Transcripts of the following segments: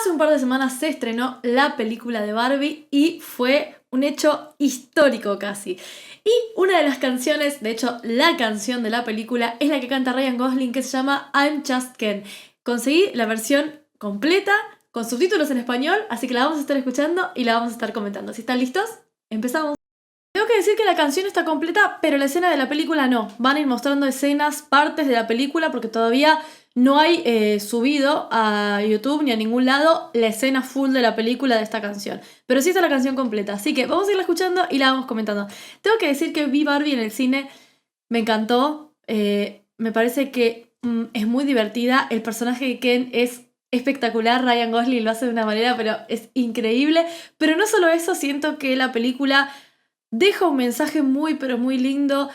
Hace un par de semanas se estrenó la película de Barbie y fue un hecho histórico casi. Y una de las canciones, de hecho la canción de la película, es la que canta Ryan Gosling, que se llama I'm Just Ken. Conseguí la versión completa con subtítulos en español, así que la vamos a estar escuchando y la vamos a estar comentando. Si están listos, empezamos. Tengo que decir que la canción está completa, pero la escena de la película no. Van a ir mostrando escenas, partes de la película, porque todavía no hay subido a YouTube ni a ningún lado la escena full de la película de esta canción. Pero sí está la canción completa, así que vamos a irla escuchando y la vamos comentando. Tengo que decir que vi Barbie en el cine, me encantó, me parece que es muy divertida, el personaje de Ken es espectacular, Ryan Gosling lo hace de una manera, pero es increíble. Pero no solo eso, siento que la película deja un mensaje muy pero muy lindo,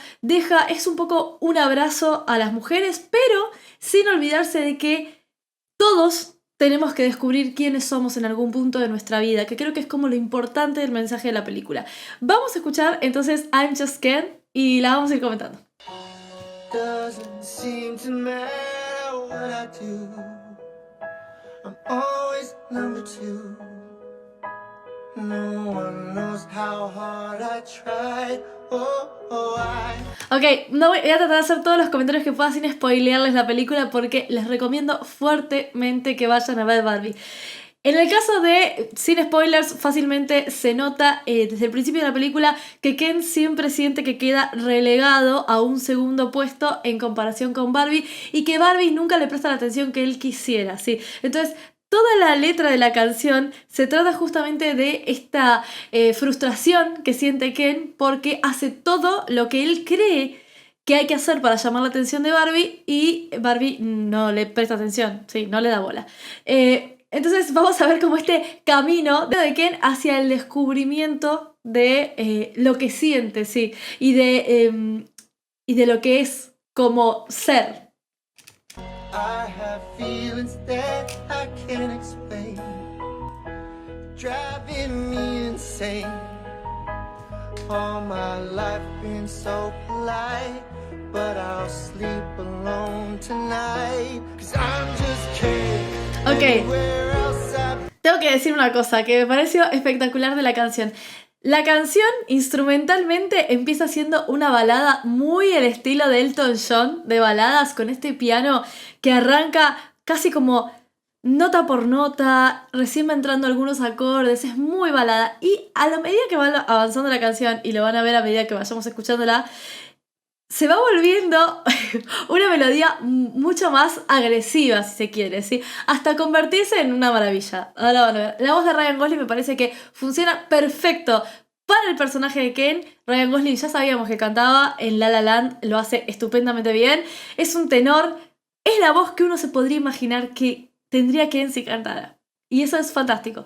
es un poco un abrazo a las mujeres, pero sin olvidarse de que todos tenemos que descubrir quiénes somos en algún punto de nuestra vida, que creo que es como lo importante del mensaje de la película. Vamos a escuchar entonces I'm Just Ken y la vamos a ir comentando. Doesn't seem to matter what I do. I'm always number two. No one knows how hard I tried. Ok, no voy a tratar de hacer todos los comentarios que pueda sin spoilearles la película porque les recomiendo fuertemente que vayan a ver Barbie. En el caso de sin spoilers, fácilmente se nota desde el principio de la película que Ken siempre siente que queda relegado a un segundo puesto en comparación con Barbie y que Barbie nunca le presta la atención que él quisiera, ¿sí? Entonces, toda la letra de la canción se trata justamente de esta frustración que siente Ken porque hace todo lo que él cree que hay que hacer para llamar la atención de Barbie y Barbie no le presta atención, ¿sí? No le da bola. Entonces vamos a ver como este camino de Ken hacia el descubrimiento de lo que siente, ¿sí? Y de lo que es como ser. I have feelings that I can't explain, driving me insane. All my life been so polite, but I'll sleep alone tonight, 'cause I'm just kidding. Ok, tengo que decir una cosa que me pareció espectacular de la canción. La canción instrumentalmente empieza siendo una balada muy al estilo de Elton John, de baladas con este piano que arranca casi como nota por nota, recién va entrando algunos acordes, es muy balada. Y a la medida que va avanzando la canción, y lo van a ver a medida que vayamos escuchándola, se va volviendo una melodía mucho más agresiva, si se quiere, ¿sí? Hasta convertirse en una maravilla. Ahora van a ver. La voz de Ryan Gosling me parece que funciona perfecto para el personaje de Ken. Ryan Gosling ya sabíamos que cantaba en La La Land, lo hace estupendamente bien. Es un tenor, es la voz que uno se podría imaginar que tendría Ken si cantara. Y eso es fantástico.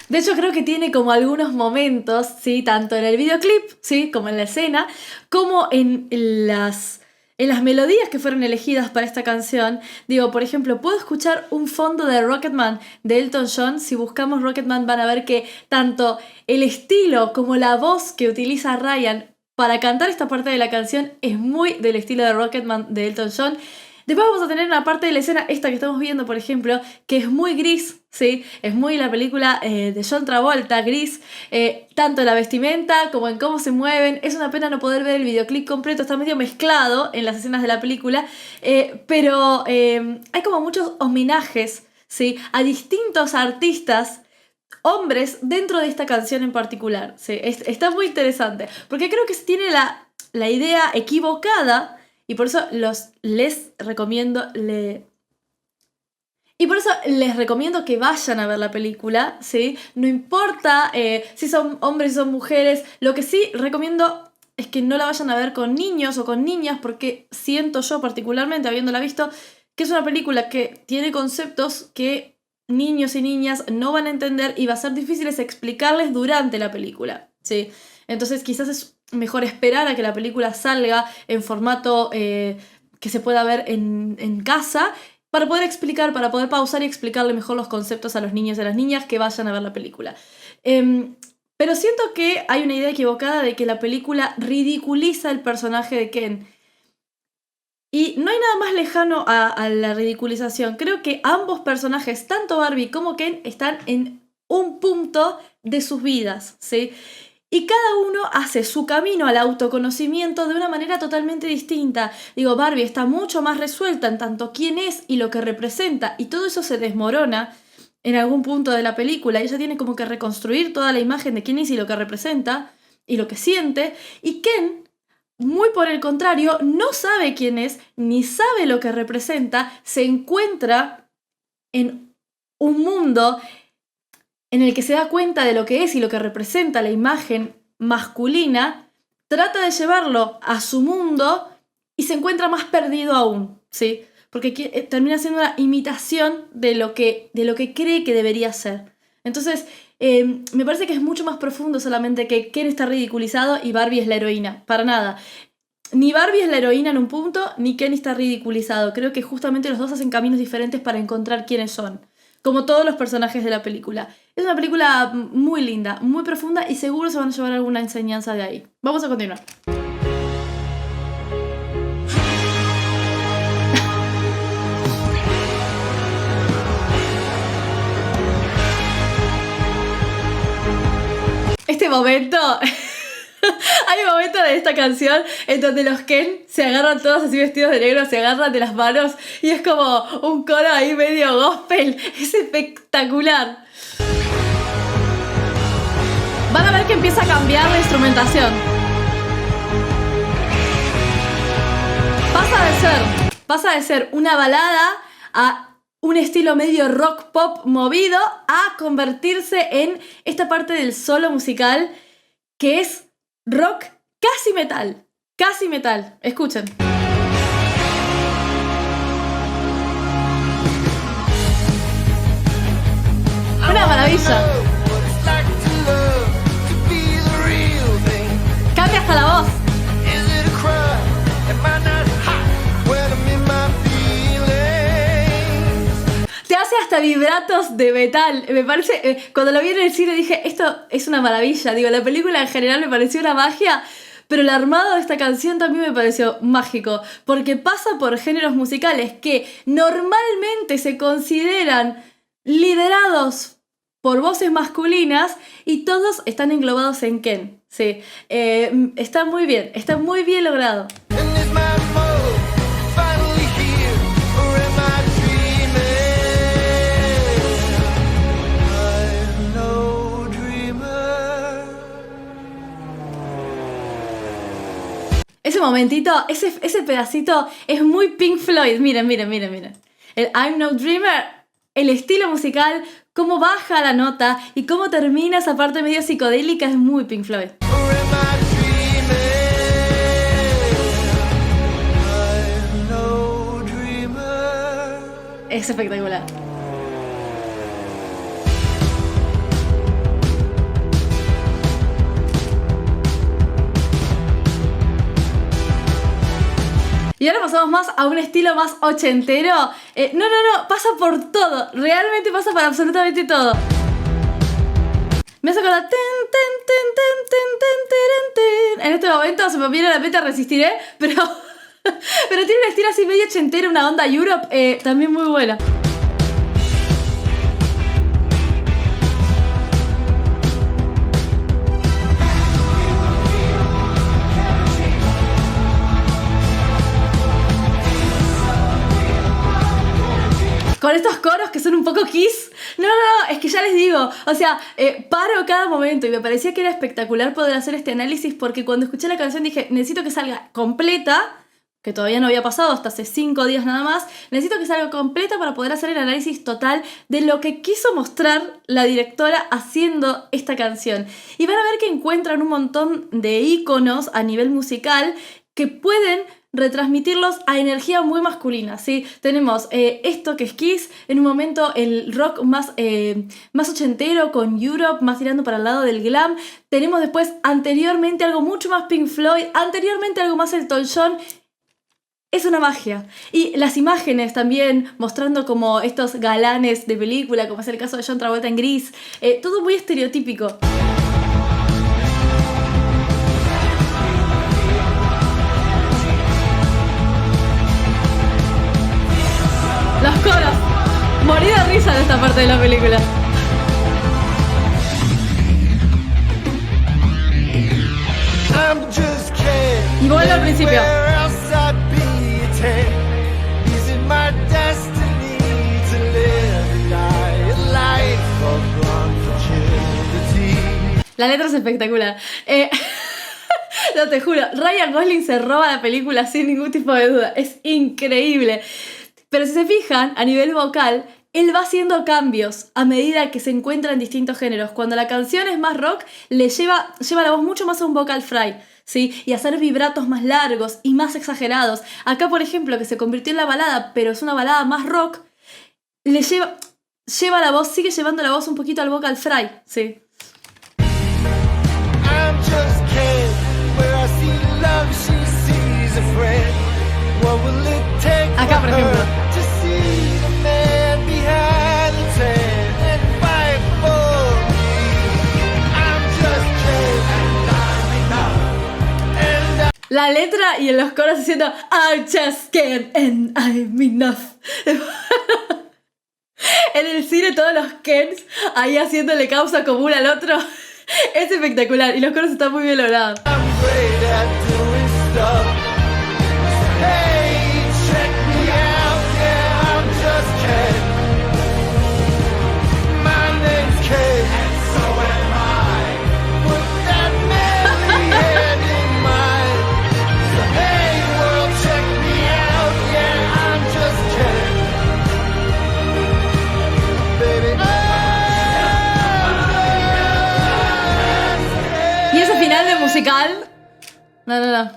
De hecho, creo que tiene como algunos momentos, ¿sí? Tanto en el videoclip, ¿sí? Como en la escena, como en las melodías que fueron elegidas para esta canción. Digo, por ejemplo, puedo escuchar un fondo de Rocketman de Elton John. Si buscamos Rocketman van a ver que tanto el estilo como la voz que utiliza Ryan para cantar esta parte de la canción es muy del estilo de Rocketman de Elton John. Después vamos a tener una parte de la escena, esta que estamos viendo, por ejemplo, que es muy gris, ¿sí? Es muy la película de John Travolta, gris, tanto en la vestimenta como en cómo se mueven. Es una pena no poder ver el videoclip completo, está medio mezclado en las escenas de la película, pero hay como muchos homenajes, ¿sí? A distintos artistas, hombres, dentro de esta canción en particular, ¿sí? Está muy interesante, porque creo que tiene la idea equivocada. Y por eso les recomiendo que vayan a ver la película, ¿sí? No importa si son hombres o son mujeres. Lo que sí recomiendo es que no la vayan a ver con niños o con niñas, porque siento yo particularmente, habiéndola visto, que es una película que tiene conceptos que niños y niñas no van a entender y va a ser difícil explicarles durante la película, ¿sí? Entonces quizás es mejor esperar a que la película salga en formato que se pueda ver en casa para poder explicar, para poder pausar y explicarle mejor los conceptos a los niños y a las niñas que vayan a ver la película. Pero siento que hay una idea equivocada de que la película ridiculiza el personaje de Ken. Y no hay nada más lejano a la ridiculización. Creo que ambos personajes, tanto Barbie como Ken, están en un punto de sus vidas, ¿sí? Y cada uno hace su camino al autoconocimiento de una manera totalmente distinta. Digo, Barbie está mucho más resuelta en tanto quién es y lo que representa, y todo eso se desmorona en algún punto de la película. Ella tiene como que reconstruir toda la imagen de quién es y lo que representa y lo que siente. Y Ken, muy por el contrario, no sabe quién es, ni sabe lo que representa, se encuentra en un mundo en el que se da cuenta de lo que es y lo que representa la imagen masculina, trata de llevarlo a su mundo y se encuentra más perdido aún, ¿sí? Porque termina siendo una imitación de lo que cree que debería ser. Entonces, me parece que es mucho más profundo solamente que Ken está ridiculizado y Barbie es la heroína. Para nada. Ni Barbie es la heroína en un punto, ni Ken está ridiculizado. Creo que justamente los dos hacen caminos diferentes para encontrar quiénes son. Como todos los personajes de la película. Es una película muy linda, muy profunda y seguro se van a llevar alguna enseñanza de ahí. Vamos a continuar. Este momento... Hay un momento de esta canción en donde los Ken se agarran todos así vestidos de negro, se agarran de las manos y es como un coro ahí medio gospel. Es espectacular. Van a ver que empieza a cambiar la instrumentación. Pasa de ser una balada a un estilo medio rock pop movido a convertirse en esta parte del solo musical que es rock casi metal. Casi metal. Escuchen. Una maravilla. Cambia hasta la voz. Te hace hasta vibratos de metal. Me parece, cuando lo vi en el cine dije, esto es una maravilla. Digo, la película en general me pareció una magia, pero el armado de esta canción también me pareció mágico, porque pasa por géneros musicales que normalmente se consideran liderados por voces masculinas y todos están englobados en Ken. Sí, está muy bien logrado. Ese momentito, ese pedacito es muy Pink Floyd. Miren. El I'm No Dreamer, el estilo musical, cómo baja la nota y cómo termina esa parte medio psicodélica es muy Pink Floyd. Es espectacular. Y ahora pasamos más a un estilo más ochentero. No, pasa por todo. Realmente pasa por absolutamente todo. Me hace acordar... En este momento se me viene a la mente Resistiré, pero tiene un estilo así medio ochentero, una onda Europe, también muy buena. Con estos coros que son un poco Kiss. No, es que ya les digo, o sea, paro cada momento y me parecía que era espectacular poder hacer este análisis porque cuando escuché la canción dije, necesito que salga completa, que todavía no había pasado hasta hace 5 días nada más, necesito que salga completa para poder hacer el análisis total de lo que quiso mostrar la directora haciendo esta canción. Y van a ver que encuentran un montón de íconos a nivel musical que pueden retransmitirlos a energía muy masculina, ¿sí? Tenemos esto que es Kiss, en un momento el rock más ochentero con Europe, más tirando para el lado del glam. Tenemos después anteriormente algo mucho más Pink Floyd, anteriormente algo más Elton John. Es una magia. Y las imágenes también mostrando como estos galanes de película, como es el caso de John Travolta en Gris. Todo muy estereotípico. Los coros. Morí de risa en esta parte de la película. Y vuelvo al principio. La letra es espectacular. No, te juro, Ryan Gosling se roba la película sin ningún tipo de duda. Es increíble. Pero si se fijan, a nivel vocal, él va haciendo cambios a medida que se encuentra en distintos géneros. Cuando la canción es más rock, le lleva la voz mucho más a un vocal fry, ¿sí? Y a hacer vibratos más largos y más exagerados. Acá, por ejemplo, que se convirtió en la balada, pero es una balada más rock, le lleva la voz, sigue llevando la voz un poquito al vocal fry, ¿sí? Acá, por ejemplo. La letra y en los coros haciendo I just can't and I'm enough. En el cine todos los Kens ahí haciéndole causa común al otro. Es espectacular y los coros están muy bien logrados. Y ese final de musical. No.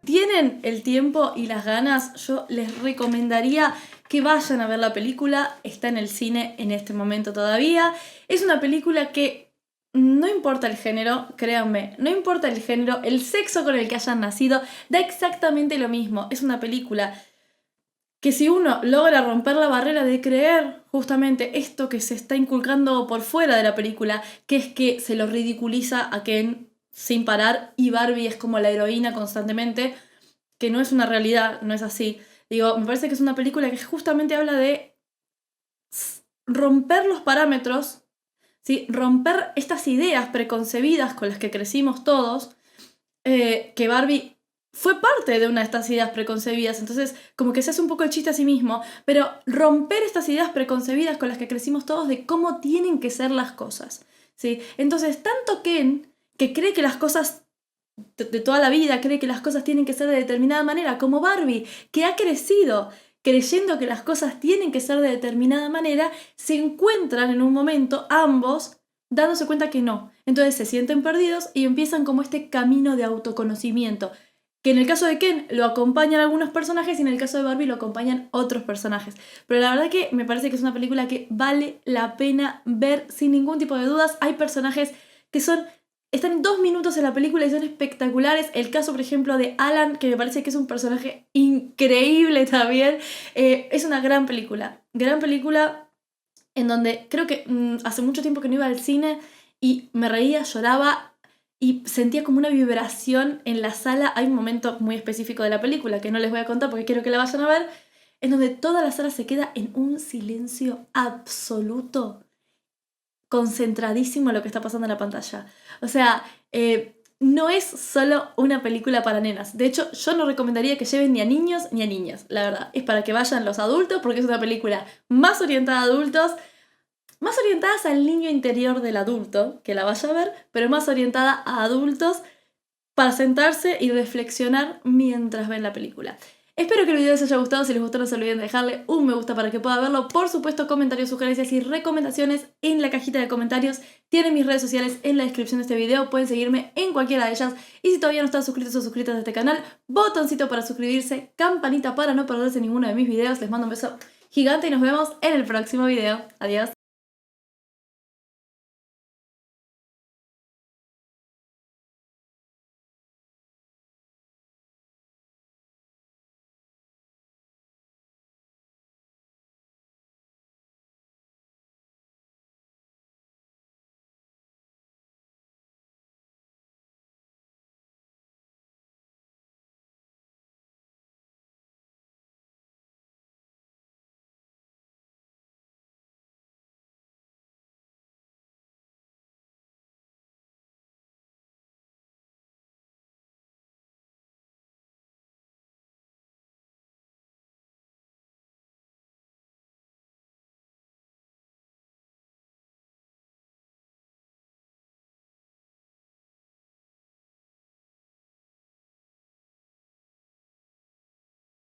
¿Tienen el tiempo y las ganas? Yo les recomendaría que vayan a ver la película. Está en el cine en este momento todavía. Es una película que no importa el género, créanme, no importa el género, el sexo con el que hayan nacido, da exactamente lo mismo. Es una película que si uno logra romper la barrera de creer justamente esto que se está inculcando por fuera de la película, que es que se lo ridiculiza a Ken sin parar y Barbie es como la heroína constantemente, que no es una realidad, no es así. Digo, me parece que es una película que justamente habla de romper los parámetros, ¿sí? Romper estas ideas preconcebidas con las que crecimos todos, que Barbie fue parte de una de estas ideas preconcebidas, entonces como que se hace un poco el chiste a sí mismo, pero romper estas ideas preconcebidas con las que crecimos todos de cómo tienen que ser las cosas, ¿sí? Entonces, tanto Ken, que cree que las cosas de toda la vida, cree que las cosas tienen que ser de determinada manera, como Barbie, que ha crecido creyendo que las cosas tienen que ser de determinada manera, se encuentran en un momento ambos dándose cuenta que no. Entonces se sienten perdidos y empiezan como este camino de autoconocimiento, que en el caso de Ken lo acompañan algunos personajes y en el caso de Barbie lo acompañan otros personajes. Pero la verdad que me parece que es una película que vale la pena ver sin ningún tipo de dudas. Hay personajes que están 2 minutos en la película y son espectaculares. El caso, por ejemplo, de Alan, que me parece que es un personaje increíble también. Es una gran película. Gran película en donde creo que hace mucho tiempo que no iba al cine y me reía, lloraba y sentía como una vibración en la sala. Hay un momento muy específico de la película que no les voy a contar porque quiero que la vayan a ver, en donde toda la sala se queda en un silencio absoluto, concentradísimo en lo que está pasando en la pantalla. O sea, no es solo una película para nenas. De hecho, yo no recomendaría que lleven ni a niños ni a niñas, la verdad. Es para que vayan los adultos, porque es una película más orientada a adultos, más orientadas al niño interior del adulto, que la vaya a ver, pero más orientada a adultos para sentarse y reflexionar mientras ven la película. Espero que el video les haya gustado. Si les gustó no se olviden de dejarle un me gusta para que pueda verlo. Por supuesto, comentarios, sugerencias y recomendaciones en la cajita de comentarios. Tienen mis redes sociales en la descripción de este video. Pueden seguirme en cualquiera de ellas. Y si todavía no están suscritos o suscritas a este canal, botoncito para suscribirse, campanita para no perderse ninguno de mis videos. Les mando un beso gigante y nos vemos en el próximo video. Adiós.